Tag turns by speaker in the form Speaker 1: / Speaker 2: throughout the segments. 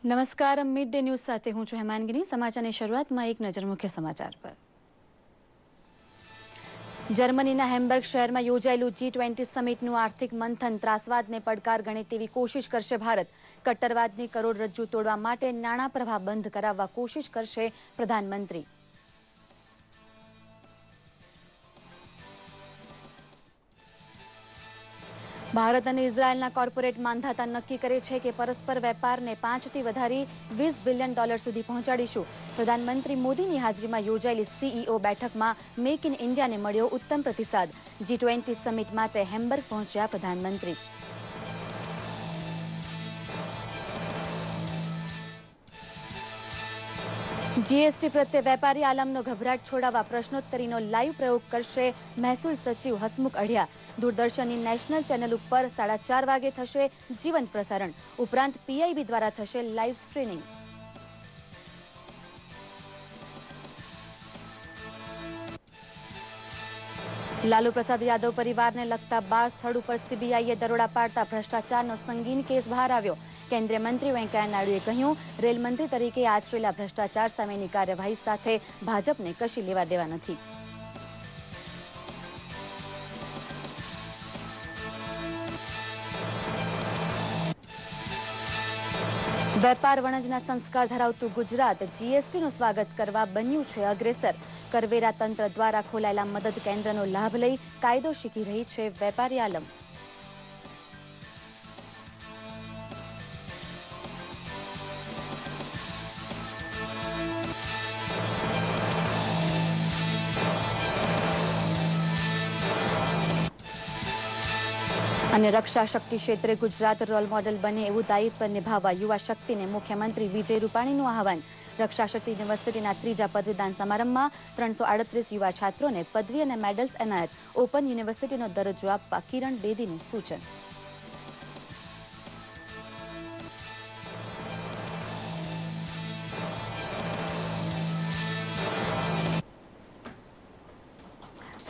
Speaker 1: નમસ્કાર, mid day news સાથે હું છું હેમાંગીની. સમાચારની શરૂઆતમાં એક નજર મુખ્ય સમાચાર પર. જર્મનીના હેમ્બર્ગ શહેરમાં યોજાયેલું G20 સમિટનું આર્થિક મંથન ત્રાસવાદને પડકાર ગણે તેવી કોશિશ કરશે ભારત. કટ્ટરવાદની કરોડરજ્જુ તોડવા માટે નાણાં પ્રવાહ બંધ કરાવવા કોશિશ કરશે પ્રધાનમંત્રી. ભારત અને ઇઝરાયેલના કોર્પોરેટ માંધાતા નક્કી કરે છે કે પરસ્પર વેપારને 5થી વધારી $20 બિલિયન સુધી પહોંચાડીશું. પ્રધાનમંત્રી મોદીની હાજરીમાં યોજાયેલી CEO બેઠકમાં મેક ઇન ઇન્ડિયાને મળ્યો ઉત્તમ પ્રતિસાદ. G20 સમિટ માટે હેમ્બર્ગ પહોંચ્યા પ્રધાનમંત્રી. જીએસટી પ્રત્યે વેપારી આલમનો ગભરાટ છોડાવવા પ્રશ્નોત્તરીનો લાઈવ પ્રયોગ કરશે મહેસૂલ સચિવ હસમુખ અઢિયા. દૂરદર્શનની નેશનલ ચેનલ ઉપર 4:30 વાગે થશે જીવંત પ્રસારણ. ઉપરાંત PIB દ્વારા થશે લાઈવ સ્ટ્રીમિંગ. લાલુ પ્રસાદ યાદવ પરિવારને લગતા 12 સ્થળ ઉપર CBIએ દરોડા પાડતા ભ્રષ્ટાચારનો સંગીન કેસ બહાર આવ્યો. કેન્દ્રીય મંત્રી વેંકૈયા નાયડુએ કહ્યું, રેલ મંત્રી તરીકે આચરેલા ભ્રષ્ટાચાર સામેની કાર્યવાહી સાથે ભાજપને કશી લેવા દેવા નથી. વેપાર વણજના સંસ્કાર ધરાવતું ગુજરાત GSTનું સ્વાગત કરવા બન્યું છે અગ્રેસર. કરવેરા તંત્ર દ્વારા ખોલાયેલા મદદ કેન્દ્રનો લાભ લઈ કાયદો શીખી રહી છે વેપારી આલમ. અને રક્ષા શક્તિ ક્ષેત્રે ગુજરાત રોલ મોડેલ બને એવું દાયિત્વ નિભાવવા યુવા શક્તિને મુખ્યમંત્રી વિજય રૂપાણીનું આહવાન. રક્ષા શક્તિ યુનિવર્સિટીના 3જા પદવીદાન સમારંભમાં 338 યુવા છાત્રોને પદવી અને મેડલ્સ એનાયત. ઓપન યુનિવર્સિટીનો દરજ્જો આપવા કિરણ બેદીનું સૂચન.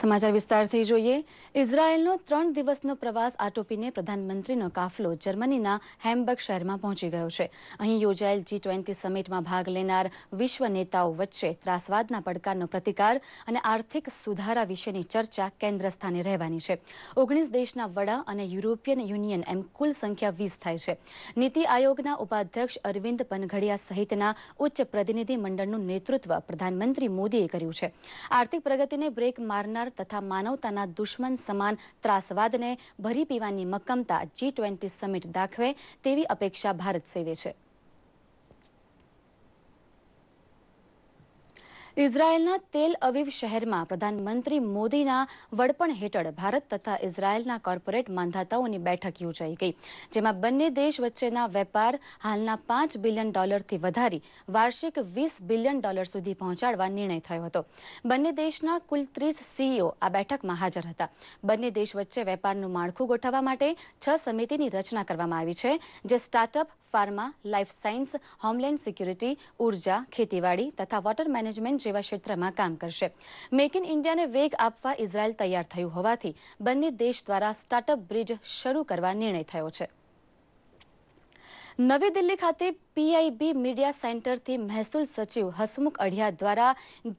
Speaker 1: સમાચાર વિસ્તારથી જોઈએ. ઇઝરાયેલનો 3 દિવસનો પ્રવાસ આટોપીને પ્રધાનમંત્રીનો કાફલો જર્મનીના હેમ્બર્ગ શહેરમાં પહોંચી ગયો છે. અહીં યોજાયેલ G20 સમિટમાં ભાગ લેનાર વિશ્વ નેતાઓ વચ્ચે ત્રાસવાદના પડકારનો પ્રતિકાર અને આર્થિક સુધારા વિશેની ચર્ચા કેન્દ્ર સ્થાને રહેવાની છે. 19 દેશના વડા અને યુરોપિયન યુનિયન એમ કુલ સંખ્યા 20 થાય છે. નીતિ આયોગના ઉપાધ્યક્ષ અરવિંદ પનઘડિયા સહિતના ઉચ્ચ પ્રતિનિધિ મંડળનું નેતૃત્વ પ્રધાનમંત્રી મોદીએ કર્યું છે. આર્થિક પ્રગતિને બ્રેક મારનાર તથા માનવતાના દુશ્મન સમાન ત્રાસવાદને ભરી પીવાની મક્કમતા G20 સમિટ દાખવે તેવી અપેક્ષા ભારત સેવે છે. ઇઝરાયેલના તેલ અવીવ શહેરમાં પ્રધાનમંત્રી મોદીના વડપણ હેઠળ ભારત તથા ઇઝરાયેલના કોર્પોરેટ માંધાતાઓની બેઠક યોજાઈ ગઈ, જેમાં બંને દેશ વચ્ચેના વેપાર હાલના $5 બિલિયન થી વધારી વાર્ષિક $20 બિલિયન સુધી પહોંચાડવા નિર્ણય થયો હતો. બંને દેશના કુલ 30 CEO આ બેઠકમાં હાજર હતા. બંને દેશ વચ્ચે વેપારનું માળખું ગોઠવવા માટે 6 સમિતિની રચના કરવામાં આવી છે, જે startup, pharma, life science, homeland security, ઉર્જા, ખેતીવાડી તથા વોટર મેનેજમેન્ટ જેવા ક્ષેત્રમાં કામ કરશે. મેક ઇન ઇન્ડિયાને વેગ આપવા ઇઝરાયેલ તૈયાર થયું હોવાથી બંને દેશ દ્વારા સ્ટાર્ટઅપ બ્રિજ શરૂ કરવા નિર્ણય થયો છે. નવી દિલ્હી ખાતે PIB મીડિયા સેન્ટરથી મહેસૂલ સચિવ હસમુખ અઢિયા દ્વારા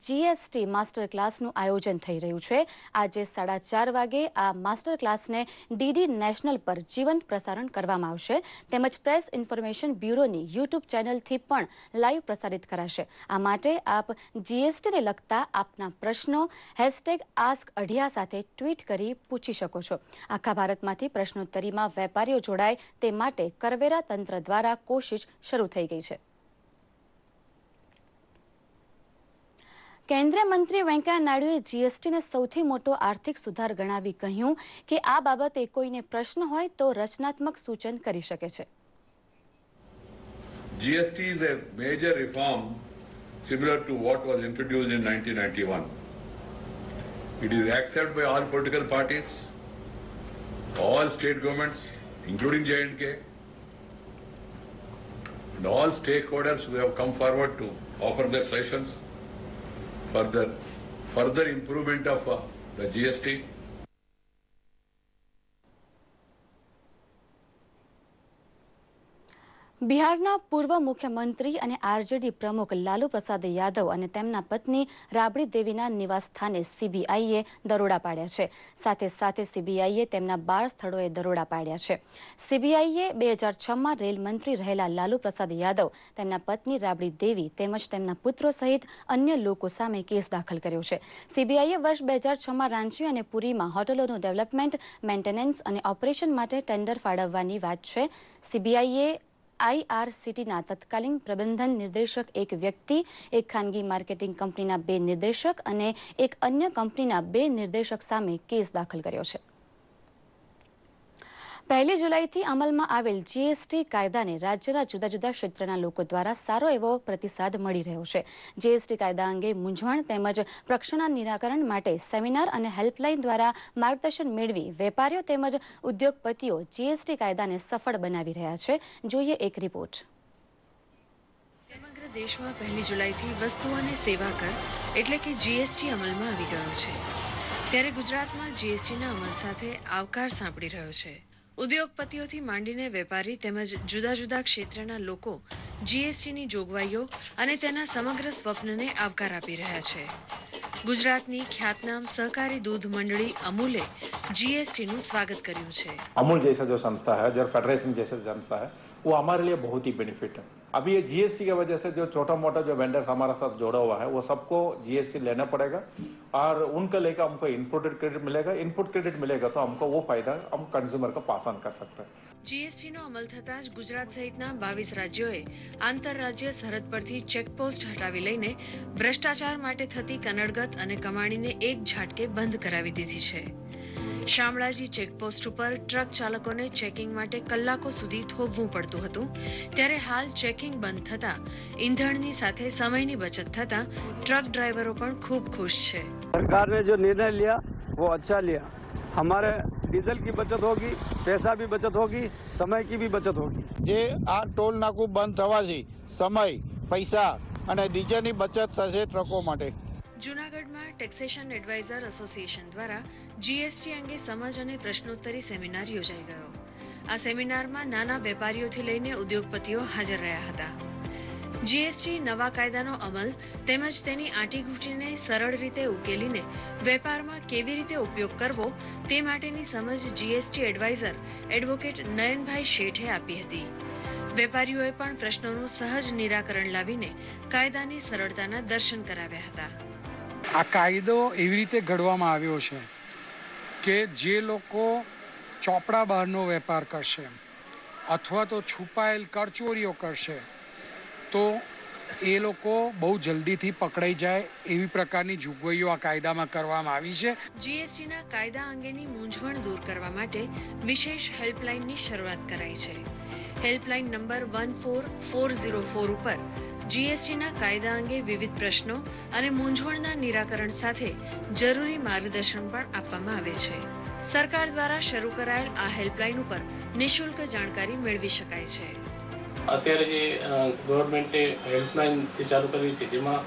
Speaker 1: GST માસ્ટર ક્લાસનું આયોજન થઈ રહ્યું છે. આજે 4:30 વાગે આ માસ્ટર ક્લાસને DD નેશનલ પર જીવંત પ્રસારણ કરવામાં આવશે, તેમજ પ્રેસ ઇન્ફોર્મેશન બ્યુરોની YouTube ચેનલથી પણ લાઈવ પ્રસારિત કરાશે. આ માટે આપ GSTને લગતા આપના પ્રશ્નો #AskAdhiya સાથે ટ્વીટ કરી પૂછી શકો છો. આખા ભારતમાંથી પ્રશ્નોત્તરીમાં વેપારીઓ જોડાય તે માટે કરવેરા તંત્ર દ્વારા કોશિશ શરૂ થઈ ગઈ છે. કેન્દ્રીય મંત્રી વેંકૈયા નાયડુએ GSTને સૌથી મોટો આર્થિક સુધાર ગણાવી કહ્યું કે આ બાબતે કોઈને પ્રશ્ન હોય તો રચનાત્મક સૂચન કરી શકે છે.
Speaker 2: GST is a major reform similar to what was introduced in 1991. It is accepted by all political parties, all state governments, including J&K, and all stakeholders who have come forward to offer their suggestions for the further improvement of the GST.
Speaker 1: બિહારના પૂર્વ મુખ્યમંત્રી અને RJD પ્રમુખ લાલુ પ્રસાદ યાદવ અને તેમના પત્ની રાબડી દેવીના નિવાસ સ્થાને સીબીઆઈએ દરોડા પાડ્યા છે. સાથે સાથે સીબીઆઈએ તેમના 12 સ્થળોએ દરોડા પાડ્યા છે. સીબીઆઈએ 2006માં રેલ મંત્રી રહેલા લાલુ પ્રસાદ યાદવ, તેમના પત્ની રાબડી દેવી તેમજ તેમના પુત્રો સહિત અન્ય લોકો સામે કેસ દાખલ કર્યો છે. સીબીઆઈએ વર્ષ 2006માં રાંચી અને પુરીમાં હોટલોનું ડેવલપમેન્ટ, મેન્ટેનન્સ અને ઓપરેશન માટે ટેન્ડર ફાળવવાની વાત છે. સીબીઆઈએ આઈઆરસીટીના તત્કાલીન પ્રબંધન નિર્દેશક એક વ્યક્તિ, એક ખાનગી માર્કેટિંગ કંપનીના 2 નિર્દેશક અને એક અન્ય કંપનીના 2 નિર્દેશક સામે કેસ દાખલ કર્યો છે. 1 જુલાઈથી અમલમાં આવેલ જીએસટી કાયદાને રાજ્યના જુદા જુદા ક્ષેત્રના લોકો દ્વારા સારો એવો પ્રતિસાદ મળી રહ્યો છે. જીએસટી કાયદા અંગે મૂંઝવણ તેમજ પ્રશ્નોના નિરાકરણ માટે સેમિનાર અને હેલ્પલાઇન દ્વારા માર્ગદર્શન મેળવી વેપારીઓ તેમજ ઉદ્યોગપતિઓ જીએસટી કાયદાને સફળ બનાવી રહ્યા છે. જોઈએ એક રિપોર્ટ.
Speaker 3: સમગ્ર દેશમાં 1 જુલાઈથી વસ્તુ અને સેવા કર એટલે કે જીએસટી અમલમાં આવી ગયો છે. ત્યારે ગુજરાતમાં જીએસટીના અમલ સાથે આવકાર સાંપડી રહ્યો છે. ઉદ્યોગપતિઓથી માંડીને વેપારી તેમજ જુદા જુદા ક્ષેત્રના લોકો જીએસટીની જોગવાઈઓ અને તેના સમગ્ર સ્વપ્નને આવકાર આપી રહ્યા છે. ગુજરાતની ખ્યાતનામ સહકારી दूध मंडली अमूले जीएसटी स्वागत કર્યું છે.
Speaker 4: अमूल जैसा जो संस्था है, जो फेडरेशन जैसा संस्था है, वो हमारे लिए बहुत ही बेनिफिट है. अभी ये जीएसटी की वजह से जो छोटा मोटा जो वेंडर्स हमारे साथ जोड़ा हुआ है, वो सबको जीएसटी लेना पड़ेगा और उनका लेकर हमको इनपुटेड क्रेडिट मिलेगा. इनपुट क्रेडिट मिलेगा तो हमको वो फायदा हम कंज्यूमर को पास ऑन कर सकते हैं.
Speaker 3: જીએસટીનો અમલ થતાં જ ગુજરાત સહિતના 22 રાજ્યોએ આંતરરાજ્ય સરહદ પરથી ચેકપોસ્ટ હટાવી લઈને ભ્રષ્ટાચાર માટે થતી કનડગત અને કમાણીને એક ઝાટકે બંધ કરાવી દીધી છે. શામળાજી ચેકપોસ્ટ ઉપર ટ્રક ચાલકોને ચેકિંગ માટે કલાકો સુધી થોભવું પડતું હતું, ત્યારે હાલ ચેકિંગ બંધ થતા ઈંધણની સાથે સમયની બચત થતા ટ્રક ડ્રાઈવરો પણ ખૂબ ખુશ છે.
Speaker 5: સરકારે जो निर्णय लिया वो अच्छा लिया. हमारे डीजल की बचत होगी, पैसा भी बचत होगी, समय की भी बचत होगी.
Speaker 6: જે આ ટોલ નાકું બંધ થવાથી સમય, પૈસા અને ડીઝલની બચત થશે ટ્રકો માટે.
Speaker 3: જૂનાગઢમાં ટેક્સેશન એડવાઇઝર એસોસિએશન દ્વારા જીએસટી અંગે સમજ અને પ્રશ્નોત્તરી સેમિનાર યોજાઈ ગયો. આ સેમિનારમાં નાના વેપારીઓથી લઈને ઉદ્યોગપતિઓ હાજર રહ્યા હતા. જીએસટી નવા કાયદાનો અમલ તેમજ તેની આંટીઘૂંટીને સરળ રીતે ઉકેલીને વેપારમાં કેવી રીતે ઉપયોગ કરવો તે માટેની સમજ જીએસટી એડવાઇઝર એડવોકેટ નયનભાઈ શેઠે આપી હતી. વેપારીઓએ પણ પ્રશ્નોનું સહજ નિરાકરણ લાવીને કાયદાની સરળતાના દર્શન કરાવ્યા હતા.
Speaker 7: આ કાયદો એવી રીતે ઘડવામાં આવ્યો છે કે જે લોકો ચોપડા બહારનો વેપાર કરશે અથવા તો છુપાયેલ કરચોરીઓ કરશે તો એ લોકો બહુ જલ્દીથી પકડાઈ જાય એવી પ્રકારની જોગવાઈઓ આ કાયદામાં કરવામાં આવી છે.
Speaker 3: જીએસટીના કાયદા અંગેની મૂંઝવણ દૂર કરવા માટે વિશેષ હેલ્પલાઇનની શરૂઆત કરાઈ છે. હેલ્પલાઇન નંબર 14404 ઉપર જીએસટીના કાયદા અંગે વિવિધ પ્રશ્નો અને મૂંઝવણના નિરાકરણ સાથે જરૂરી માર્ગદર્શન પણ આપવામાં આવે છે. સરકાર દ્વારા શરૂ કરાયેલ આ હેલ્પલાઇન ઉપર નિઃશુલ્ક જાણકારી મેળવી શકાય છે.
Speaker 8: અત્યારે જે ગવર્મેન્ટે હેલ્પલાઇન જે ચાલુ કરી છે, જેમાં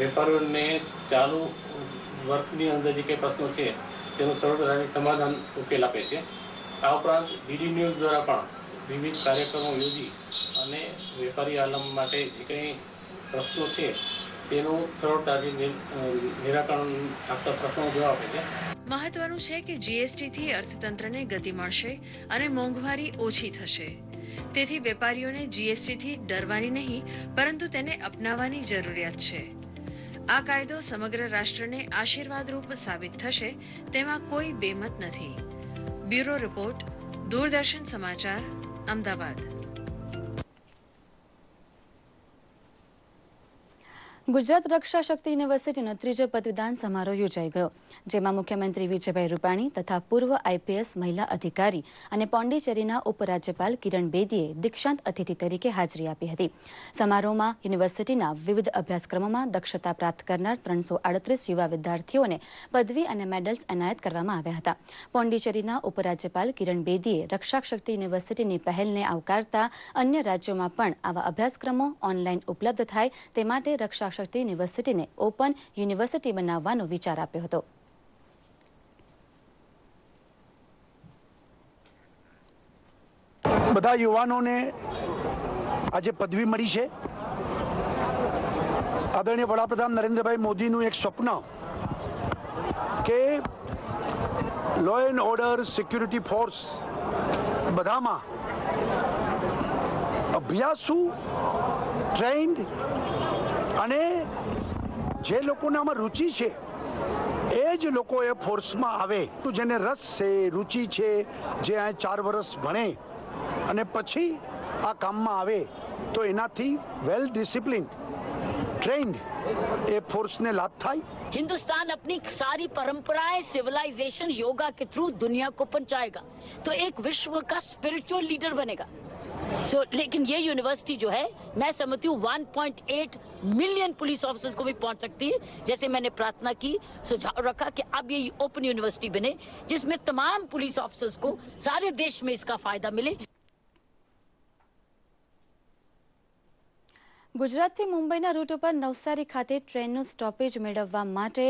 Speaker 8: વેપારીઓને ચાલુ વર્કની અંદર જે કંઈ પ્રશ્નો છે તેનું સરળતાથી સમાધાન ઉકેલ આપે છે. આ ઉપરાંત ડીડી ન્યૂઝ દ્વારા પણ વિવિધ કાર્યક્રમો યોજી અને વેપારી આલમ માટે જે કંઈ પ્રશ્નો છે તેનું સરળતાથી નિરાકરણ આપતા પ્રશ્નો જવાબ આપે છે.
Speaker 3: મહત્વનું છે કે જીએસટીથી અર્થતંત્રને ગતિ મળશે અને મોંઘવારી ઓછી થશે. તેથી વેપારીઓને જીએસટીથી ડરવાની નહીં પરંતુ તેને અપનાવવાની જરૂરિયાત છે. આ કાયદો સમગ્ર રાષ્ટ્રને આશીર્વાદરૂપ સાબિત થશે તેમાં કોઈ બેમત નથી. બ્યુરો રિપોર્ટ, દૂરદર્શન સમાચાર, અમદાવાદ.
Speaker 1: ગુજરાત રક્ષા શક્તિ યુનિવર્સિટીનો 3જો પદવીદાન સમારોહ યોજાઈ ગયો, જેમાં મુખ્યમંત્રી વિજયભાઈ રૂપાણી તથા પૂર્વ આઈપીએસ મહિલા અધિકારી અને પોંડિચેરીના ઉપરાજ્યપાલ કિરણ બેદીએ દીક્ષાંત અતિથિ તરીકે હાજરી આપી હતી. સમારોહમાં યુનિવર્સિટીના વિવિધ અભ્યાસક્રમોમાં દક્ષતા પ્રાપ્ત કરનાર 338 યુવા વિદ્યાર્થીઓને પદવી અને મેડલ્સ એનાયત કરવામાં આવ્યા હતા. પોંડિચેરીના ઉપરાજ્યપાલ કિરણ બેદીએ રક્ષા શક્તિ યુનિવર્સિટીની પહેલને આવકારતા અન્ય રાજ્યોમાં પણ આવા અભ્યાસક્રમો ઓનલાઈન ઉપલબ્ધ થાય તે માટે રક્ષા શક્તિ યુનિવર્સિટીને ઓપન યુનિવર્સિટી બનાવવાનો વિચાર આપ્યો હતો.
Speaker 5: બધા યુવાનોને
Speaker 9: આજે પદવી મળી છે. આદરણીય વડાપ્રધાન નરેન્દ્રભાઈ મોદીનું એક સ્વપ્ન કે law and order security force બધામાં અભ્યાસુ ટ્રેન્ડ અને જે લોકોને આમાં રુચિ છે એ જ લોકો એ ફોર્સમાં આવે. જેને રસ છે, રુચિ છે, જે આ 4 વર્ષ ભણે અને પછી આ કામમાં આવે તો એનાથી વેલ ડિસિપ્લિન ट्रेंड ए फोर्स ने लाभ था.
Speaker 10: हिंदुस्तान अपनी सारी परंपराएं सिविलाइजेशन योगा के थ्रू दुनिया को पहुंचाएगा तो एक विश्व का स्पिरिचुअल लीडर बनेगा. लेकिन ये यूनिवर्सिटी जो है मैं समझती हूँ 1.8 मिलियन पुलिस ऑफिसर्स को भी पहुंच सकती है. जैसे मैंने प्रार्थना की, सुझाव रखा कि अब ये ओपन यूनिवर्सिटी बने जिसमें तमाम पुलिस ऑफिसर्स को सारे देश में इसका फायदा मिले.
Speaker 1: ગુજરાતથી મુંબઈના રૂટ ઉપર નવસારી ખાતે ટ્રેનનું સ્ટોપેજ મેળવવા માટે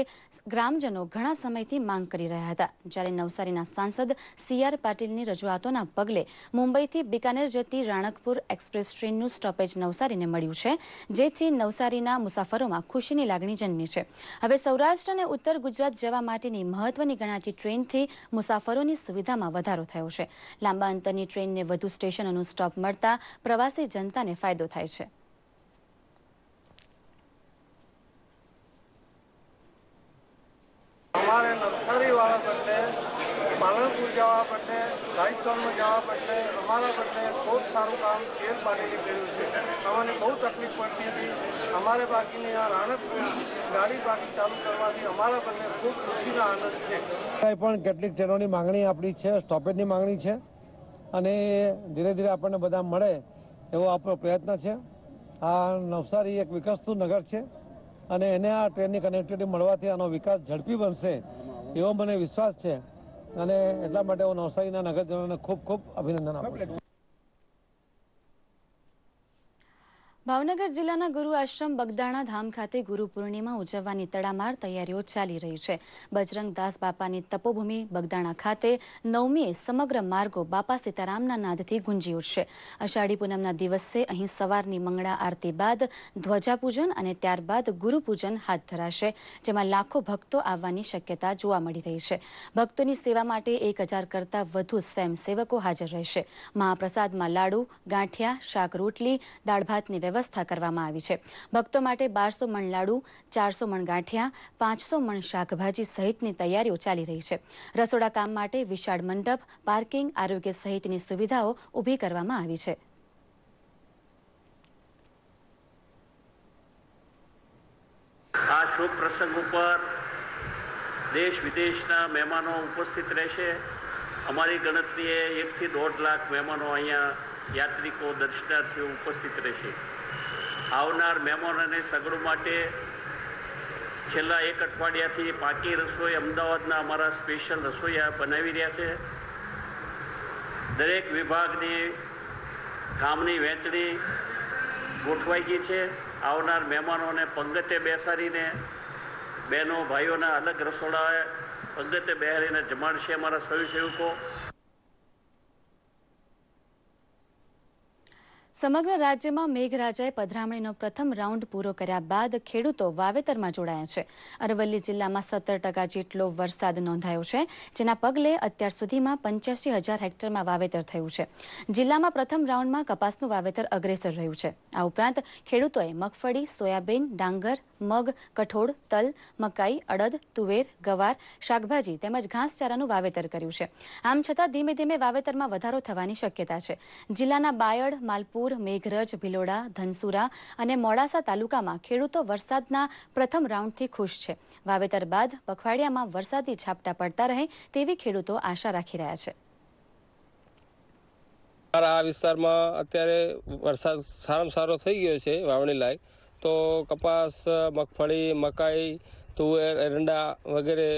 Speaker 1: ગ્રામજનો ઘણા સમયથી માંગ કરી રહ્યા હતા. જ્યારે નવસારીના સાંસદ CR પાટીલની રજૂઆતોના પગલે મુંબઈથી બિકાનેર જતી રાણકપુર એક્સપ્રેસ ટ્રેનનું સ્ટોપેજ નવસારીને મળ્યું છે, જેથી નવસારીના મુસાફરોમાં ખુશીની લાગણી જન્મી છે. હવે સૌરાષ્ટ્ર અને ઉત્તર ગુજરાત જવા માટેની મહત્વની ગણાતી ટ્રેનથી મુસાફરોની સુવિધામાં વધારો થયો છે. લાંબા અંતરની ટ્રેનને વધુ સ્ટેશનોનું સ્ટોપ મળતા પ્રવાસી જનતાને ફાયદો થાય છે.
Speaker 11: हमारे नवसारी वाला बदले पालनपुर जवा बदले राजस्थान में जवा बदले हमारा बदले बहुत सारू काम शेर पानी ने કર્યું છે. अमने बहुत तकलीफ पड़ती थी. हमारे बाकी ने यहाँ राणकपुर गाड़ी बाकी चालू करवाથી हमारा बदले खूब खुशीના આનંદ છે.
Speaker 12: પણ કેટલીક ટ્રેનોની માંગણી આપણી છે, સ્ટોપેજની માંગણી છે અને ધીરે ધીરે આપણને બધા મળે એવો આપણો પ્રયત્ન છે. આ નવસારી એક વિકસતું નગર છે અને એને આ ટ્રેનની કનેક્ટિવિટી મળવાથી આનો વિકાસ ઝડપી બનશે એવો મને વિશ્વાસ છે અને એટલા માટે હું નવસારીના નગરજનોને ખૂબ ખૂબ અભિનંદન આપું છું.
Speaker 1: ભાવનગર જિલ્લાના ગુરુ આશ્રમ બગદાણા ધામ ખાતે ગુરુ પૂર્ણિમા ઉજવવાની તડામાર તૈયારીઓ ચાલી રહી છે. બજરંગદાસ બાપાની તપોભૂમિ બગદાણા ખાતે 9મીએ સમગ્ર માર્ગો બાપા સીતારામના નાદથી ગુંજી ઉઠશે. અષાઢી પૂનમના દિવસે અહીં સવારની મંગળા આરતી બાદ ધ્વજાપૂજન અને ત્યારબાદ ગુરુપૂજન હાથ ધરાશે, જેમાં લાખો ભક્તો આવવાની શક્યતા જોવા મળી રહી છે. ભક્તોની સેવા માટે 1000 કરતાં વધુ સ્વયંસેવકો હાજર રહેશે. મહાપ્રસાદમાં લાડુ, ગાંઠિયા, શાક રોટલી, દાળ ભાતની વ્યવસ્થા કરવામાં આવી છે. ભક્તો માટે 1200 મણ લાડુ, 400 મણ ગાંઠિયા, 500 મણ શાકભાજી સહિતની તૈયારીઓ ચાલી રહી છે. રસોડા કામ માટે વિશાળ મંડપ, પાર્કિંગ, આરોગ્ય સહિતની સુવિધાઓ ઊભી કરવામાં આવી છે.
Speaker 13: આ શુભ પ્રસંગ ઉપર દેશ વિદેશના મહેમાનો ઉપસ્થિત રહેશે. અમારી ગણતરીએ 1 થી 1.5 લાખ મહેમાનો અહીંયા યાત્રિકો દર્શનાર્થીઓ ઉપસ્થિત રહેશે. આવનાર મહેમાનોને સગવડ માટે છેલ્લા 1 અઠવાડિયાથી પાકી રસોઈ અમદાવાદના અમારા સ્પેશિયલ રસોઈયા બનાવી રહ્યા છે. દરેક વિભાગની કામની વહેંચણી ગોઠવાઈ ગઈ છે. આવનાર મહેમાનોને પંગતે બેસાડીને બહેનો ભાઈઓના અલગ રસોડા પંગતે બેસાડીને જમાડશે અમારા સ્વયંસેવકો.
Speaker 1: સમગ્ર રાજ્યમાં મેઘરાજાએ પધરામણીનો પ્રથમ રાઉન્ડ પૂરો કર્યા બાદ ખેડૂતો વાવેતરમાં જોડાયા છે. અરવલ્લી જિલ્લામાં 17% જેટલો વરસાદ નોંધાયો છે, જેના પગલે અત્યાર સુધીમાં 85,000 હેક્ટરમાં વાવેતર થયું છે. જિલ્લામાં પ્રથમ રાઉન્ડમાં કપાસનું વાવેતર અગ્રેસર રહ્યું છે. આ ઉપરાંત ખેડૂતોએ મગફળી, સોયાબીન, ડાંગર, મગ, કઠોળ, તલ, મકાઈ, અડદ, તુવેર, ગવાર, શાકભાજી તેમજ ઘાસચારાનું વાવેતર કર્યું છે. આમ છતાં ધીમે ધીમે વાવેતરમાં વધારો થવાની શક્યતા છે. જિલ્લાના બાયડ, માલપુર, મેઘરજ, ભિલોડા, ધનસુરા અને મોડાસા તાલુકામાં ખેડૂતો વરસાદના પ્રથમ રાઉન્ડથી ખુશ છે. વાવેતર બાદ પખવાડિયામાં વરસાદી ઝાપટા પડતા રહે તેવી ખેડૂતો આશા રાખી રહ્યા છે.
Speaker 14: આ વિસ્તારમાં અત્યારે વરસાદ સારામાં સારો થઈ ગયો છે વાવણી લાયક. તો કપાસ, મગફળી, મકાઈ, તુવેર, એરંડા વગેરે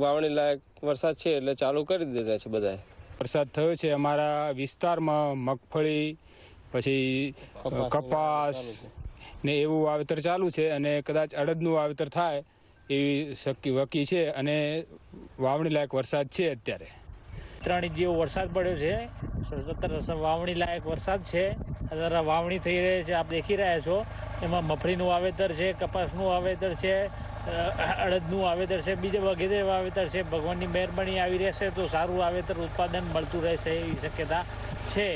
Speaker 14: વાવણી લાયક વરસાદ છે એટલે ચાલુ કરી દીધા છે બધાએ.
Speaker 15: વરસાદ થયો છે અમારા વિસ્તારમાં. મગફળી પછી કપાસ ને એવું વાવેતર ચાલુ છે અને કદાચ અડદનું વાવેતર થાય એવી વકી છે અને વાવણી લાયક વરસાદ છે અત્યારે.
Speaker 16: 3 ઇંચ જેવો વરસાદ પડ્યો છે. સતત વાવણી લાયક વરસાદ છે. અત્યારે વાવણી થઈ રહી છે, આપ દેખી રહ્યા છો. એમાં મગફળીનું વાવેતર છે, કપાસનું વાવેતર છે, અડદનું વાવેતર છે, બીજે વગેરે વાવેતર છે. ભગવાનની મહેરબાની આવી રહેશે તો સારું વાવેતર ઉત્પાદન મળતું રહેશે એવી શક્યતા છે.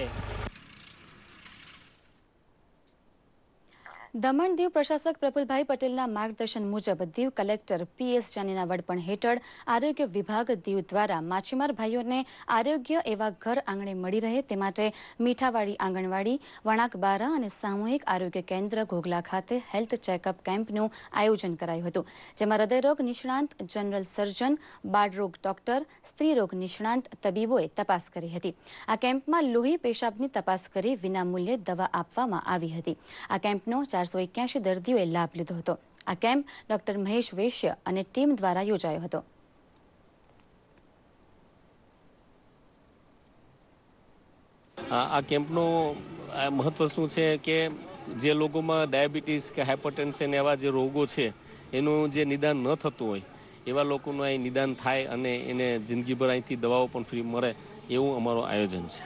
Speaker 1: દમણ દીવ પ્રશાસક પ્રફુલભાઈ પટેલના માર્ગદર્શન મુજબ દીવ કલેક્ટર PS જાનીના વડપણ હેઠળ આરોગ્ય વિભાગ દીવ દ્વારા માછીમાર ભાઈઓને આરોગ્ય એવા ઘર આંગણે મળી રહે તે માટે મીઠાવાડી આંગણવાડી, વણાક બારા અને સામૂહિક આરોગ્ય કેન્દ્ર ઘોઘલા ખાતે હેલ્થ ચેકઅપ કેમ્પનું આયોજન કરાયું હતું, જેમાં હૃદયરોગ નિષ્ણાંત, જનરલ સર્જન, બાળરોગ ડોક્ટર, સ્ત્રીરોગ નિષ્ણાંત તબીબોએ તપાસ કરી હતી. આ કેમ્પમાં લોહી પેશાબની તપાસ કરી વિનામૂલ્યે દવા આપવામાં આવી હતી. આ કેમ્પનો 481 દર્દીઓએ લાભ લીધો હતો. આ કેમ્પ ડોક્ટર મહેશ વૈશ્ય અને ટીમ દ્વારા યોજાયો હતો.
Speaker 17: આ કેમ્પનું મહત્વ શું છે કે જે લોકોમાં ડાયાબિટીસ કે હાઇપરટેન્શન એવા જે રોગો છે એનું જે નિદાન ન થતું હોય એવા લોકોનું અહીં નિદાન થાય અને એને જિંદગીભર અહીંથી દવાઓ પણ ફ્રી મળે એવું અમારું આયોજન છે.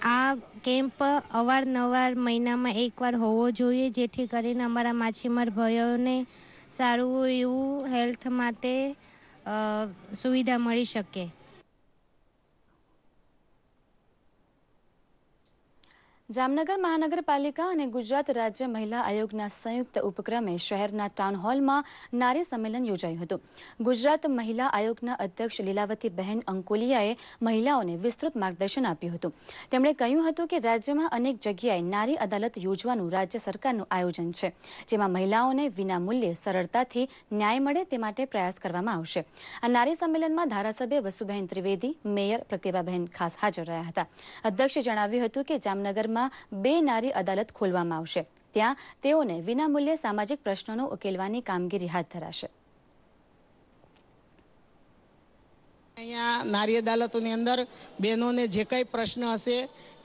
Speaker 18: આ કેમ્પ અવારનવાર મહિનામાં એકવાર હોવો જોઈએ, જેથી કરીને અમારા માછીમાર ભાઈઓને સારું એવું હેલ્થ માટે સુવિધા મળી શકે.
Speaker 1: જામનગર મહાનગરપાલિકા અને ગુજરાત રાજ્ય મહિલા આયોગના સંયુક્ત ઉપક્રમે શહેરના ટાઉન હોલમાં નારી સંમેલન યોજાયું હતું. ગુજરાત મહિલા આયોગના અધ્યક્ષ લીલાવતીબહેન અંકોલિયાએ મહિલાઓને વિસ્તૃત માર્ગદર્શન આપ્યું હતું. તેમણે કહ્યું હતું કે રાજ્યમાં અનેક જગ્યાએ નારી અદાલત યોજવાનું રાજ્ય સરકારનું આયોજન છે, જેમાં મહિલાઓને વિનામૂલ્યે સરળતાથી ન્યાય મળે તે માટે પ્રયાસ કરવામાં આવશે. આ નારી સંમેલનમાં ધારાસભ્ય વસુબહેન ત્રિવેદી, મેયર પ્રતિભાબહેન ખાસ હાજર રહ્યા હતા. અધ્યક્ષે જણાવ્યું હતું કે જામનગરમાં 2 નારી અદાલત ખોલવામાં આવશે. ત્યાં તેઓને વિનામૂલ્યે સામાજિક પ્રશ્નોનો ઉકેલવાની કામગીરી હાથ ધરાશે.
Speaker 19: અહીંયા નારી અદાલતોની અંદર બહેનોને જે કંઈ પ્રશ્ન હશે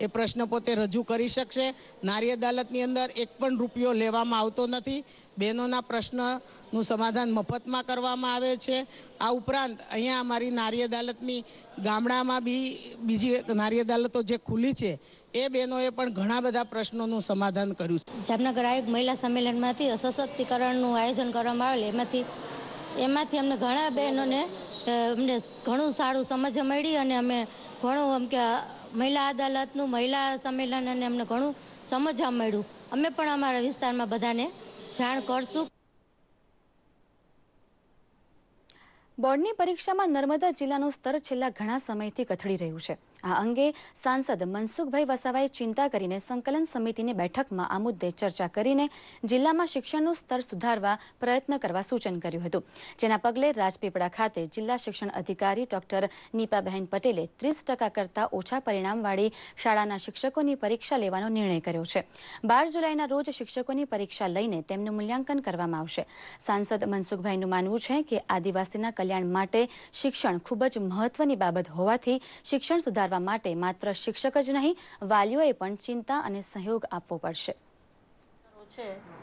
Speaker 19: એ પ્રશ્ન પોતે રજૂ કરી શકશે. નારી અદાલતની અંદર એક પણ રૂપિયો લેવામાં આવતો નથી. બહેનોના પ્રશ્નનું સમાધાન મફતમાં કરવામાં આવે છે. આ ઉપરાંત અહીંયા અમારી નારી અદાલતની ગામડામાં બી બીજી નારી અદાલતો જે ખુલી છે એ બહેનોએ પણ ઘણા બધા પ્રશ્નોનું સમાધાન કર્યું છે.
Speaker 18: જામનગર આયોગ મહિલા સંમેલનમાંથી સશક્તિકરણનું આયોજન કરવામાં આવેલ, એમાંથી અમને ઘણા બહેનોને અમને ઘણું સારું સમજ મળી અને અમે ઘણું એમ કે મહિલા અદાલતનું મહિલા સંમેલન અને અમને ઘણું સમજવા મળ્યું. અમે પણ અમારા વિસ્તારમાં બધાને જાણ કરશું.
Speaker 1: બોર્ડની પરીક્ષામાં નર્મદા જિલ્લાનું સ્તર છેલ્લા ઘણા સમયથી કથળી રહ્યું છે. આ અંગે સાંસદ મનસુખભાઈ વસાવાએ ચિંતા કરીને સંકલન સમિતિની બેઠકમાં આ મુદ્દે ચર્ચા કરીને જિલ્લામાં શિક્ષણનું સ્તર સુધારવા પ્રયત્ન કરવા સૂચન કર્યું હતું, જેના પગલે રાજપીપળા ખાતે જિલ્લા શિક્ષણ અધિકારી ડોક્ટર નીપાબહેન પટેલે 30% કરતા ઓછા પરિણામવાળી શાળાના શિક્ષકોની પરીક્ષા લેવાનો નિર્ણય કર્યો છે. 12 જુલાઈના રોજ શિક્ષકોની પરીક્ષા લઈને તેમનું મૂલ્યાંકન કરવામાં આવશે. સાંસદ મનસુખભાઈનું માનવું છે કે આદિવાસીના કલ્યાણ માટે શિક્ષણ ખૂબ જ મહત્વની બાબત હોવાથી શિક્ષણ સુધારવા માટે માત્ર શિક્ષક જ નહીં, વાલીઓએ પણ ચિંતા અને સહયોગ આપવો પડશે.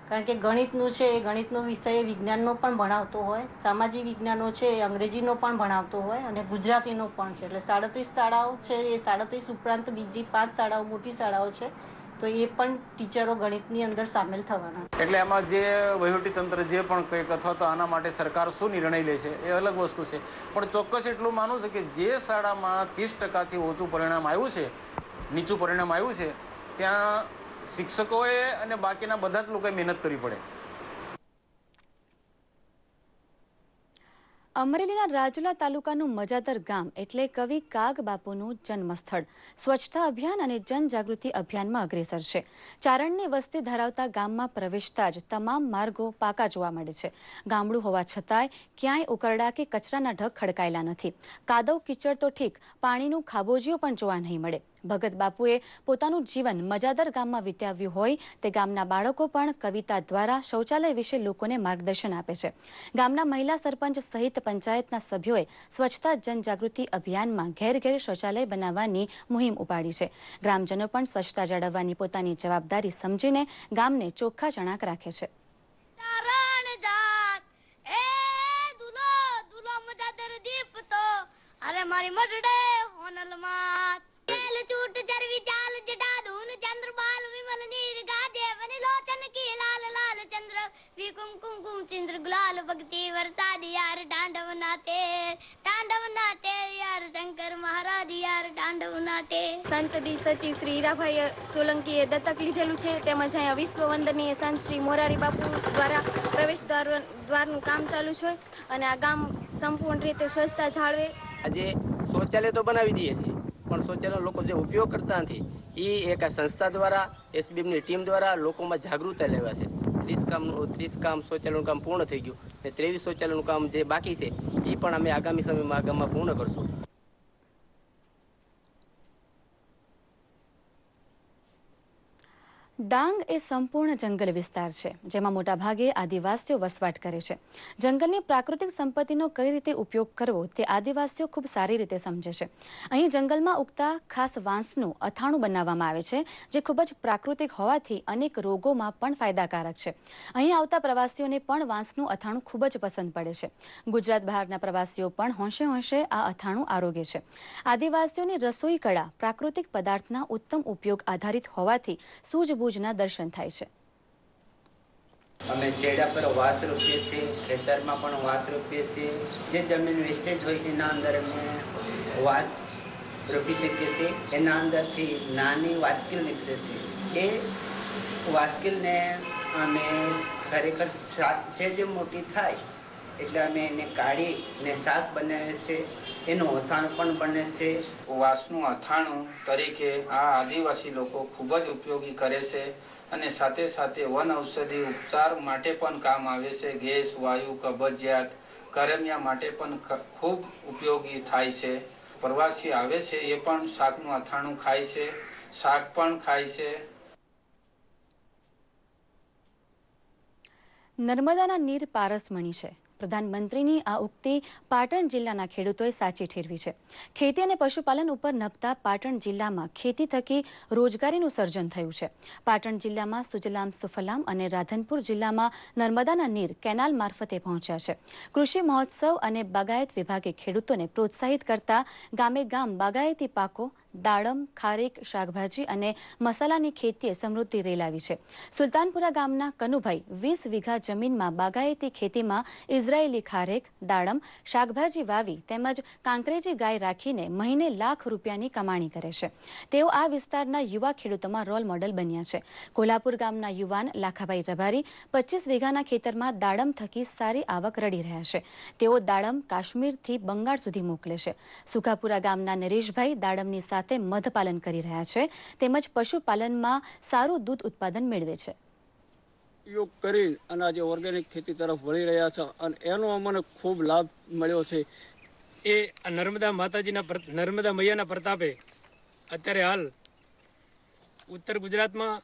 Speaker 20: કારણ કે ગણિતનું છે એ ગણિતનો વિષય વિજ્ઞાનનો પણ ભણાવતો હોય, સામાજિક વિજ્ઞાનો છે એ અંગ્રેજીનો પણ ભણાવતો હોય અને ગુજરાતીનો પણ છે. એટલે 37 શાળાઓ છે, એ 37 ઉપરાંત બીજી 5 શાળાઓ મોટી શાળાઓ છે, તો એ પણ ટીચરો ગણિતની અંદર સામેલ થવાના.
Speaker 21: એટલે આમાં જે વહીવટી તંત્ર જે પણ કંઈક અથવા તો આના માટે સરકાર શું નિર્ણય લે છે એ અલગ વસ્તુ છે, પણ ચોક્કસ એટલું માનવું છે કે જે શાળામાં 30%થી ઓછું પરિણામ આવ્યું છે, નીચું પરિણામ આવ્યું છે, ત્યાં શિક્ષકોએ અને બાકીના બધા જ લોકોએ મહેનત કરવી પડે.
Speaker 1: અમરેલીના રાજુલા તાલુકાનું મજાદર ગામ એટલે કવિ કાગ બાપુનું જન્મસ્થળ સ્વચ્છતા અભિયાન અને જનજાગૃતિ અભિયાનમાં અગ્રેસર છે. ચારણની વસ્તી ધરાવતા ગામમાં પ્રવેશતા જ તમામ માર્ગો પાકા જોવા મળે છે. ગામડું હોવા છતાંય ક્યાંય ઉકરડા કે કચરાના ઢગ ખડકાયેલા નથી. કાદવ કીચડ તો ઠીક, પાણીનું ખાબોચિયું પણ જોવા નહીં મળે. ભગત બાપુએ પોતાનું જીવન મજાદર ગામમાં વિતાવ્યું હોય તે ગામના બાળકો પણ કવિતા દ્વારા શૌચાલય વિશે લોકોને માર્ગદર્શન આપે છે. ગામના મહિલા સરપંચ સહિત પંચાયતના સભ્યોએ સ્વચ્છતા જનજાગૃતિ અભિયાનમાં ઘેર ઘેર શૌચાલય બનાવવાની મુહિમ ઉપાડી છે. ગ્રામજનો પણ સ્વચ્છતા જાળવવાની પોતાની જવાબદારી સમજીને ગામને ચોખ્ખા ચણાક રાખે છે.
Speaker 2: अरे मारी मटड़े होनल मात तेल चूट चरवी चाल जटा धून चंद्र बाल विमल नीर गाजे बने लोचन की लाल लाल चंद्र विकुम कुमकुम चंद्र गुलाल भक्ति वरसाद यार तांडव नाते यार शंकर महाराज यार तांडव नाते।
Speaker 22: સંસદીય સચિવ શ્રી હીરાભાઈ સોલંકીએ દત્તક લીધેલું છે તેમજ અહીંયા વિશ્વ વંદનીય સંત શ્રી મોરારી બાપુ દ્વારા પ્રવેશ દ્વારનું કામ ચાલુ છે અને આ ગામ સંપૂર્ણ રીતે સ્વચ્છતા જાળવે।
Speaker 23: આજે શૌચાલય તો બનાવી દઈએ છીએ પણ શૌચાલય લોકો જે ઉપયોગ કરતા નથી એ એક સંસ્થા દ્વારા એસબીએમની ટીમ દ્વારા લોકોમાં જાગૃતતા લેવા છે। 30 કામ શૌચાલયનું કામ પૂર્ણ થઈ ગયું ને 23 શૌચાલયનું કામ જે બાકી છે એ પણ અમે આગામી સમયમાં આ ગામમાં પૂર્ણ કરશું।
Speaker 1: ડાંગ એ સંપૂર્ણ જંગલ વિસ્તાર છે જેમાં મોટાભાગે આદિવાસીઓ વસવાટ કરે છે। જંગલની પ્રાકૃતિક સંપત્તિનો કઈ રીતે ઉપયોગ કરવો તે આદિવાસીઓ ખૂબ સારી રીતે સમજે છે। અહીં જંગલમાં ઉગતા ખાસ વાંસનું અથાણું બનાવવામાં આવે છે જે ખૂબ જ પ્રાકૃતિક હોવાથી અનેક રોગોમાં પણ ફાયદાકારક છે। અહીં આવતા પ્રવાસીઓને પણ વાંસનું અથાણું ખૂબ જ પસંદ પડે છે। ગુજરાત બહારના પ્રવાસીઓ પણ હોંશે હોંશે આ અથાણું આરોગે છે। આદિવાસીઓની રસોઈ કળા પ્રાકૃતિક પદાર્થના ઉત્તમ ઉપયોગ આધારિત હોવાથી સૂઝબૂઝ દર્શન થાય છે।
Speaker 24: અમે છેડા પર વાસ રોપીએ છીએ, ખેતરમાં પણ વાસ રોપીએ છીએ। જે જમીન વેસ્ટેજ હોય એના અંદર અમે વાસ રોપી શકીએ છીએ। એના અંદરથી નાની વાસ્કીલ નીકળે છે। એ વાસ્કીલને અમે ખરેખર સેજ મોટી થાય એટલે અમે એને કાઢીને શાક બનાવીએ છીએ। એનું અથાણું પણ બને છે।
Speaker 25: વાસનું અથાણું તરીકે આ આદિવાસી લોકો ખૂબ જ ઉપયોગી કરે છે અને સાથે સાથે વન ઔષધિ ઉપચાર માટે પણ કામ આવે છે। ગેસ, વાયુ, કબજિયાત, કરમિયા માટે પણ ખૂબ ઉપયોગી થાય છે। પ્રવાસી આવે છે એ પણ શાકનું અથાણું ખાય છે, શાક પણ ખાય છે।
Speaker 1: નર્મદાના નીર પારસમણી છે। પ્રધાનમંત્રીની આ ઉક્તિ પાટણ જિલ્લાના ખેડૂતોએ સાચી ઠેરવી છે। ખેતી અને પશુપાલન ઉપર નભતા પાટણ જિલ્લામાં ખેતી થકી રોજગારીનું સર્જન થયું છે। પાટણ જિલ્લામાં સુજલામ સુફલામ અને રાધનપુર જિલ્લામાં નર્મદાના નીર કેનાલ મારફતે પહોંચ્યા છે। કૃષિ મહોત્સવ અને બાગાયત વિભાગે ખેડૂતોને પ્રોત્સાહિત કરતા ગામે ગામ બાગાયતી પાકો દાડમ, ખારેક, શાકભાજી અને મસાલાની ખેતીએ સમૃદ્ધિ રેલાવી છે। સુલતાનપુરા ગામના કનુભાઈ 20 વીઘા જમીનમાં બાગાયતી ખેતીમાં ઇઝરાયેલી ખારેક, દાડમ, શાકભાજી વાવી તેમજ કાંકરેજી ગાય રાખીને મહિને લાખ રૂપિયાની કમાણી કરે છે। તેઓ આ વિસ્તારના યુવા ખેડૂતોમાં રોલ મોડલ બન્યા છે। કોલ્હાપુર ગામના યુવાન લાખાભાઈ રબારી 25 વીઘાના ખેતરમાં દાડમ થકી સારી આવક રડી રહ્યા છે। તેઓ દાડમ કાશ્મીરથી બંગાળ સુધી મોકલે છે। સુખાપુરા ગામના નરેશભાઈ દાડમની સાથે મધપાલન કરી રહ્યા છે તેમજ પશુપાલનમાં સારું દૂધ ઉત્પાદન મેળવે છે।
Speaker 26: ઉપયોગ કરી અને આજે ઓર્ગેનિક ખેતી તરફ વળી રહ્યા છે અને એનો અમને ખૂબ લાભ મળ્યો છે।
Speaker 27: એ નર્મદા મૈયાના પ્રતાપે અત્યારે હાલ ઉત્તર ગુજરાતમાં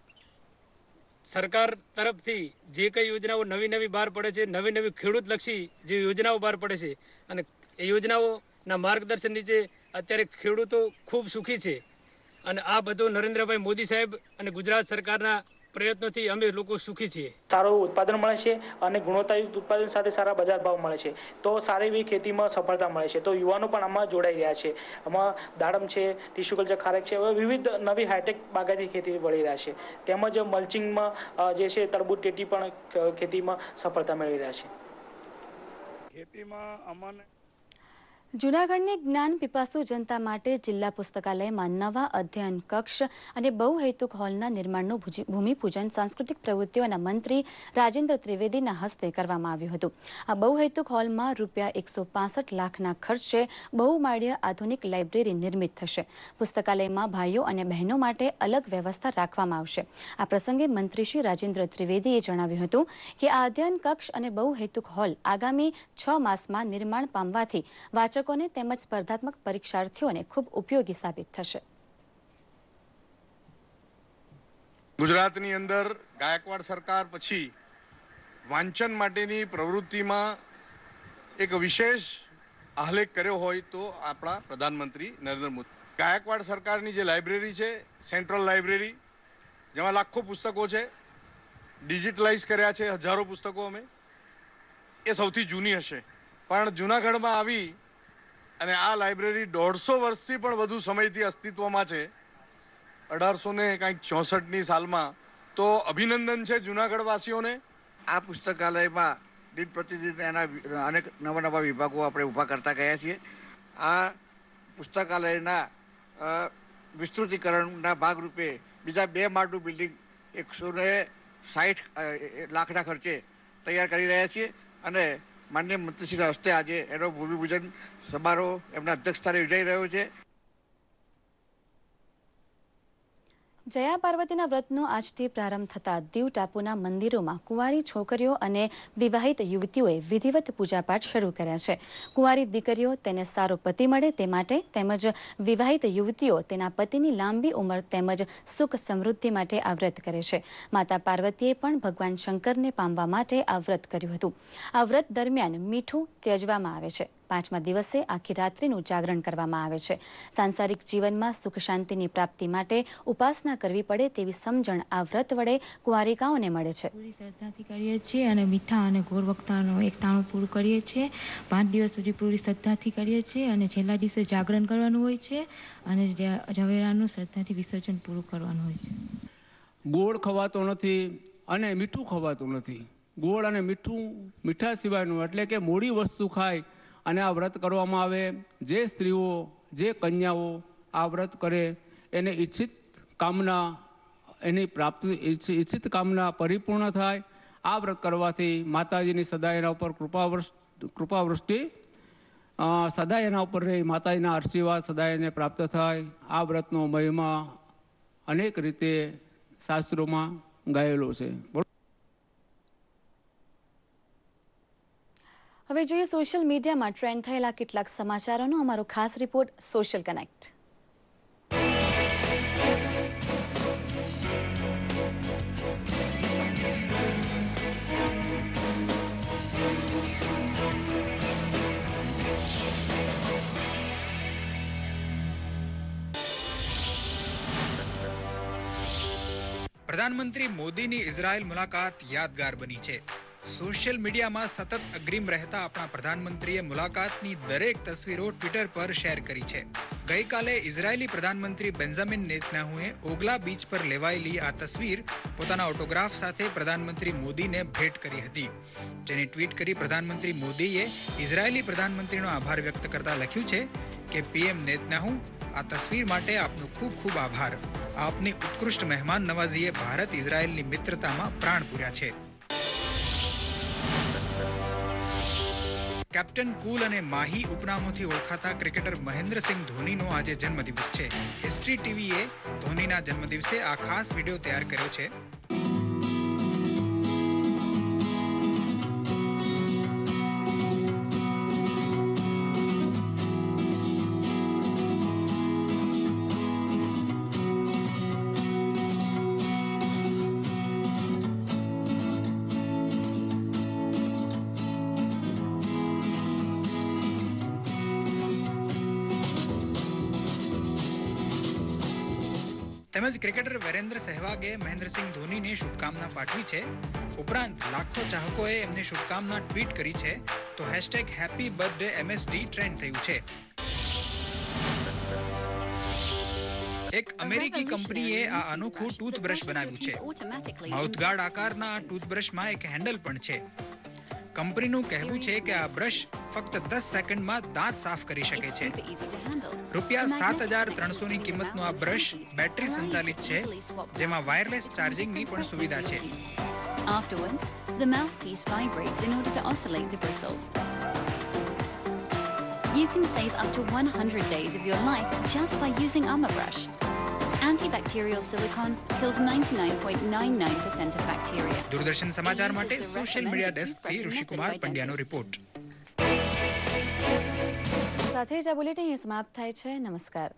Speaker 27: સરકાર તરફથી જે કઈ યોજનાઓ નવી બહાર પડે છે, નવી ખેડૂતલક્ષી જે યોજનાઓ બહાર પડે છે અને એ યોજનાઓના માર્ગદર્શન નીચે અત્યારે ખેડૂતો ખૂબ સુખી છે અને આ બધું નરેન્દ્રભાઈ મોદી સાહેબ અને ગુજરાત સરકારના પ્રયત્નોથી અમે લોકો સુખી છીએ।
Speaker 28: સારું ઉત્પાદન મળે છે અને ગુણવત્તાયુક્ત ઉત્પાદન સાથે સારા બજાર ભાવ મળે છે તો સારી એવી ખેતીમાં સફળતા મળે છે। તો યુવાનો પણ આમાં જોડાઈ રહ્યા છે। આમાં દાડમ છે, ટીસ્યુ કલ્ચર, ખારેક છે, વિવિધ નવી હાઈટેક બાગાયતી ખેતી વળી રહ્યા છે। તેમજ મલ્ચિંગમાં જે છે તરબૂચ ટેટી પણ ખેતીમાં સફળતા મેળવી રહ્યા છે।
Speaker 26: ખેતીમાં અમને
Speaker 1: જૂનાગઢની જ્ઞાન પીપાસુ જનતા માટે જિલ્લા પુસ્તકાલયમાં નવા અધ્યયન કક્ષ અને બહુહેતુક હોલના નિર્માણનું ભૂમિપૂજન સાંસ્કૃતિક પ્રવૃત્તિઓના મંત્રી રાજેન્દ્ર ત્રિવેદીના હસ્તે કરવામાં આવ્યું હતું। આ બહુહેતુક હોલમાં ₹165 લાખના ખર્ચે બહુમાળીય આધુનિક લાઇબ્રેરી નિર્મિત થશે। પુસ્તકાલયમાં ભાઈઓ અને બહેનો માટે અલગ વ્યવસ્થા રાખવામાં આવશે। આ પ્રસંગે મંત્રી શ્રી રાજેન્દ્ર ત્રિવેદીએ જણાવ્યું હતું કે આ અધ્યયન કક્ષ અને બહુહેતુક હોલ આગામી 6 માસમાં નિર્માણ પામવાથી વાચકોને તેમજ સ્પર્ધાત્મક પરીક્ષાર્થીઓને ખૂબ ઉપયોગી સાબિત થશે।
Speaker 29: ગુજરાતની અંદર ગાયકવાડ સરકાર પછી વાંચન માટેની પ્રવૃત્તિમાં એક વિશેષ આલેખ કર્યો હોય તો આપણા પ્રધાનમંત્રી નરેન્દ્ર મોદી। ગાયકવાડ સરકારની જે લાઇબ્રેરી છે, સેન્ટ્રલ લાઇબ્રેરી, જેમાં લાખો પુસ્તકો છે, ડિજિટલાઇઝ કર્યા છે હજારો પુસ્તકો અમે, એ સૌથી જૂની હશે। પણ જૂનાગઢમાં આવી અને આ લાઇબ્રેરી 150 વર્ષથી પણ વધુ સમયથી અસ્તિત્વમાં છે, 1864ની સાલમાં. તો અભિનંદન છે જુનાગઢ વાસીઓને.
Speaker 3: આ પુસ્તકાલયમાં દિન પ્રતિદિન એના અનેક નવા નવા વિભાગો આપણે ઊભા કરતા ગયા છીએ. આ પુસ્તકાલયના વિસ્તૃતિકરણના ભાગરૂપે બીજા 2 માળનું બિલ્ડિંગ 160 લાખના ખર્ચે તૈયાર કરી રહ્યા છીએ અને માનનીય મંત્રીશ્રીના હસ્તે આજે એનો ભૂમિપૂજન સમારોહ એમના અધ્યક્ષસ્થાને યોજાઈ રહ્યો છે.
Speaker 1: જયા પાર્વતીના વ્રતનો આજથી પ્રારંભ થતા દીવ ટાપુના મંદિરોમાં કુંવારી છોકરીઓ અને વિવાહિત યુવતીઓએ વિધિવત પૂજાપાઠ શરૂ કર્યા છે. કુંવારી દીકરીઓ તેને સારો પતિ મળે તે માટે તેમજ વિવાહિત યુવતીઓ તેના પતિની લાંબી ઉંમર તેમજ સુખ સમૃદ્ધિ માટે આ વ્રત કરે છે. માતા પાર્વતીએ પણ ભગવાન શંકરને પામવા માટે આ વ્રત કર્યું હતું. આ વ્રત દરમિયાન મીઠું ત્યજવામાં આવે છે. 5મા દિવસે આખી રાત્રિનું જાગરણ કરવામાં આવે છે. સાંસારિક જીવનમાં સુખ શાંતિની પ્રાપ્તિ માટે ઉપાસના કરવી પડે તેવી સમજણ આ વ્રત વડે કુંવારિકાઓને મળે છે.
Speaker 4: પૂરી શ્રદ્ધાથી કરીએ છીએ અને મીઠા અને ગોળ વખતાનું એક તાણું પૂરું કરીએ છીએ. 5 દિવસ સુધી પૂરી શ્રદ્ધાથી કરીએ છીએ અને છેલ્લા દિવસે જાગરણ કરવાનું હોય છે અને ઝવેરાનું શ્રદ્ધાથી વિસર્જન પૂરું કરવાનું હોય છે.
Speaker 5: ગોળ ખવાતો નથી અને મીઠું ખવાતું નથી. ગોળ અને મીઠા સિવાયનું એટલે કે મોડી વસ્તુ ખાય અને આ વ્રત કરવામાં આવે. જે સ્ત્રીઓ જે કન્યાઓ આ વ્રત કરે એને ઈચ્છિત કામના એની પ્રાપ્તિ ઈચ્છિત કામના પરિપૂર્ણ થાય. આ વ્રત કરવાથી માતાજીની સદાય એના ઉપર કૃપાવૃષ્ટિ સદાય એના ઉપર રહી માતાજીના આશીર્વાદ સદાય એને પ્રાપ્ત થાય. આ વ્રતનો મહિમા અનેક રીતે શાસ્ત્રોમાં ગાયેલો છે.
Speaker 1: હવે જોઈએ સોશિયલ મીડિયામાં ટ્રેન્ડ થયેલા કેટલાક સમાચારોનો અમારો ખાસ રિપોર્ટ સોશિયલ કનેક્ટ.
Speaker 6: પ્રધાનમંત્રી મોદીની ઇઝરાયલ મુલાકાત યાદગાર બની છે. સોશિયલ મીડિયામાં સતત અગ્રીમ રહેતા આપણા પ્રધાનમંત્રીએ મુલાકાતની દરેક તસવીરો ટ્વિટર પર શેર કરી છે. ગઈકાલે ઇઝરાયેલી પ્રધાનમંત્રી બેન્જામિન નેતન્યાહુએ ઓગલા બીચ પર લેવાયેલી આ તસવીર પોતાના ઓટોગ્રાફ સાથે પ્રધાનમંત્રી મોદીને ભેટ કરી હતી. જેને ટ્વીટ કરી પ્રધાનમંત્રી મોદીએ ઇઝરાયેલી પ્રધાનમંત્રીનો આભાર વ્યક્ત કરતા લખ્યું છે કે પીએમ નેતન્યાહુ, આ તસવીર માટે આપનો ખૂબ ખૂબ આભાર. આપની ઉત્કૃષ્ટ મહેમાન નવાઝીએ ભારત ઇઝરાયેલની મિત્રતામાં પ્રાણ પૂર્યા છે. કેપ્ટન કુલ અને માહી ઉપનામોથી ઓળખાતા ક્રિકેટર મહેન્દ્રસિંહ ધોનીનો આજે જન્મદિવસ છે. હિસ્ટ્રી ટીવીએ ધોનીના જન્મદિવસે આ ખાસ વિડીયો તૈયાર કર્યો છે. તેમજ ક્રિકેટર વીરેન્દ્ર સહેવાગે મહેન્દ્રસિંહ ધોનીને શુભકામના પાઠવી છે. ઉપરાંત લાખો ચાહકોએ એમને શુભકામના ટ્વીટ કરી છે. તો #હેપી બર્થડે MSD ટ્રેન્ડ થયું છે. એક અમેરિકી કંપનીએ આ અનોખું ટૂથબ્રશ બનાવ્યું છે. માઉથગાર્ડ આકારના આ ટૂથબ્રશમાં એક હેન્ડલ પણ છે. કંપનીનું કહેવું છે કે આ બ્રશ ફક્ત 10 સેકન્ડમાં દાંત સાફ કરી શકે છે. ₹7,300ની કિંમતનું આ બ્રશ બેટરી સંચાલિત છે, જેમાં વાયરલેસ ચાર્જિંગની પણ સુવિધા છે.
Speaker 7: Afterwards, the mouthpiece vibrates in order to oscillate the bristles. You can save up to 100 days of your life just by using Armabrush. Antibacterial silicone kills 99.99% of bacteria.
Speaker 6: Doordarshan સમાચાર માટે social media ડેસ્કથી Rishikumar પંડ્યાનો report.
Speaker 1: સાથે જ આ bulletin સમાપ્ત થાય છે. નમસ્કાર.